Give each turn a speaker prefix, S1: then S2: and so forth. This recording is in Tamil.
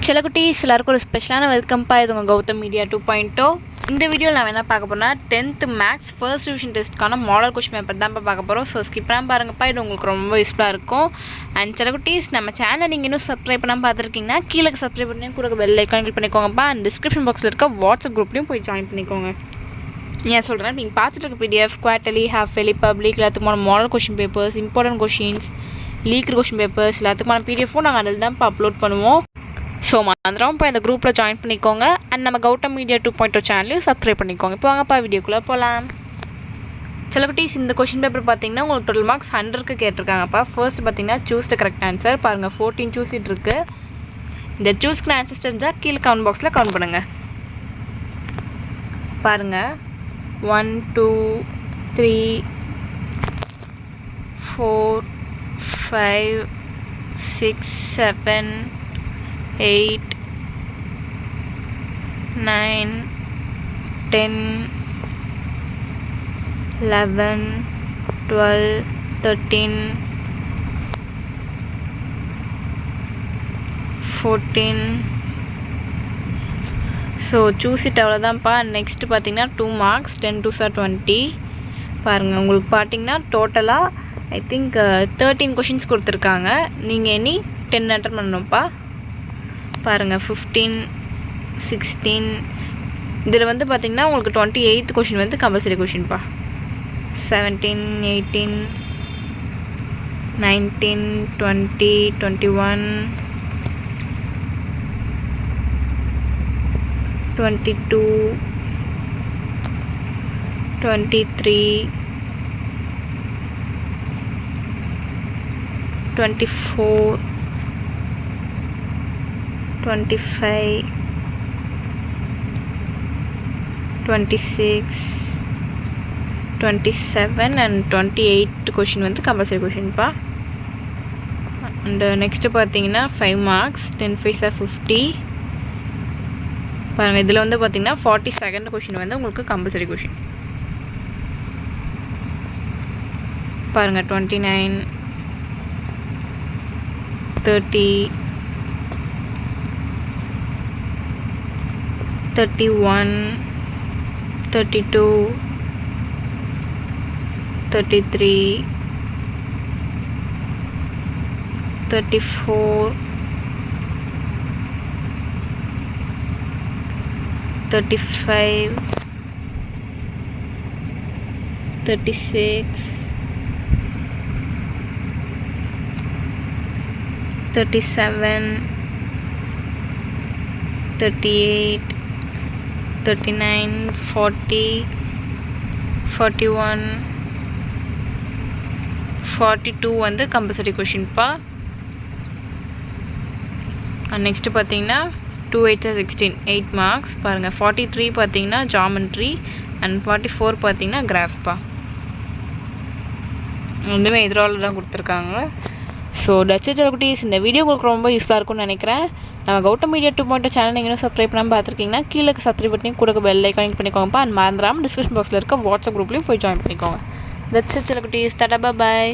S1: சில குட்டீஸ் எல்லாருக்கும் ஒரு ஸ்பெஷலான வெல்கம்ப்பா. இது உங்கள் கௌதம் மீடியா 2.0. இந்த வீடியோவில் நான் என்ன பார்க்க போகிறேன்னா 10th மேக்ஸ் ஃபர்ஸ்ட் டிவிஷன் டெஸ்ட்டுக்கான மாடல் கொஸ்டின் பேப்பர் தான் பார்க்க போகிறோம். ஸோ ஸ்கிப் பண்ணாமல் பாருங்கப்பா, இது உங்களுக்கு ரொம்ப யூஸ்ஃபுல்லாக இருக்கும். அண்ட் சில குட்டீஸ் நம்ம சேனலை நீங்கள் இன்னும் சப்ஸ்கிரைப் பண்ணாமல் பார்த்துருக்கீங்கன்னா கீழே சப்ஸ்கிரைப் பண்ணி கூட பெல் ஐக்கான் கிளிக் பண்ணிக்கோங்கப்பா. அண்ட் டிஸ்கிரிப்ஷன் பாக்ஸில் இருக்க வாட்ஸ்அப் குரூப்லையும் போய் ஜாயின் பண்ணிக்கோங்க. ஏன் சொல்கிறேன், நீங்கள் பார்த்துட்டு இருக்க PDF, quarterly, half yearly, public எல்லாத்துக்குமான model question papers, important questions, leak question papers எல்லாத்துக்குமான பிடிஎஃப்பும் நாங்கள் அதில் தான் அப்லோட் பண்ணுவோம். ஸோ மறந்துடாமல் இப்போ இந்த குரூப்பில் ஜாயின் பண்ணிக்கோங்க. அண்ட் நம்ம கௌதம் மீடியா 2.0 சேனலையும் சப்ஸ்கிரைப் பண்ணிக்கோங்க. இப்போ வாங்கப்பா வீடியோக்குள்ளே போகலாம். சில குட்டீஸ் இந்த கொஷின் பேப்பர் பார்த்தீங்கன்னா உங்களுக்கு டோட்டல் மார்க்ஸ் 100க்கு கேட்டிருக்காங்கப்பா. ஃபர்ஸ்ட் பார்த்தீங்கன்னா சூஸ் த கரெக்ட் ஆன்சர். பாருங்கள் 14 சூஸ் இட் இருக்குது. இந்த சூஸ்க்கு ஆன்சர்ஸ் தெரிஞ்சால் கீழே கமெண்ட் பாக்ஸில் கமெண்ட் பண்ணுங்கள். பாருங்கள் 1 2 3 4 5 6 7 8 9 10 11 12 13 14. ஸோ சூஸ் இட் அவ்வளோதான்ப்பா. நெக்ஸ்ட்டு பார்த்தீங்கன்னா 2 மார்க்ஸ் 10 2s are 20. பாருங்கள் உங்களுக்கு பார்த்தீங்கன்னா டோட்டலாக ஐ திங்க் 13 கொஷின்ஸ் கொடுத்துருக்காங்க. நீங்கள் இனி 10 அட்டன் பண்ணணும்ப்பா. பாருங்கள் 15 16. இதில் வந்து பார்த்திங்கன்னா உங்களுக்கு 28th கொஷின் வந்து கம்பல்சரி கொஷின்ப்பா. 17 18 19 20 21 22 23 24 25 26 27 and 28 கொஷின் வந்து கம்பல்சரி கொஷின்ப்பா. அண்டு நெக்ஸ்ட்டு பார்த்தீங்கன்னா 5 மார்க்ஸ் 10 5s are 50. பாருங்கள் இதில் வந்து பார்த்திங்கன்னா 42nd கொஷின் வந்து உங்களுக்கு கம்பல்சரி கொஷின். பாருங்கள் 29 30 31 32 33 34 35 36 37 38 39 40 41 42 வந்து கம்பல்சரி கொஷின்ப்பா. நெக்ஸ்ட்டு பார்த்தீங்கன்னா 2 8s are 16 8 மார்க்ஸ். பாருங்கள் 43 பார்த்தீங்கன்னா ஜாமெண்ட்ரி அண்ட் 44 பார்த்தீங்கன்னா கிராஃப்ப்பா. ரெண்டுமே எதிரால் தான் கொடுத்துருக்காங்க. ஸோ டச்சு குட்டீஸ் இந்த வீடியோ உங்களுக்கு ரொம்ப யூஸ்ஃபுல்லாக இருக்கும்னு நினைக்கிறேன். நம்ம கௌதம் மீடியா 2.0 சேனல் நீங்கள் சப்ஸ்கிரைப் பண்ணாமல் பார்த்துருக்கீங்கன்னா கீழே சப்ஸ்கிரைப் பண்ணி கூட பெல் ஐக்கான் கிளிக் பண்ணிக்கோங்கப்பா. அண்ட் மறந்துடாமல் டிஸ்கிரிப்ஷன் பாக்ஸில் இருக்க வாட்ஸ்அப் குரூப்லையும் போய் ஜாயின் பண்ணிக்கோங்க. தட்ஸ் இட் சில குட்டீஸ். டாடா பாய்.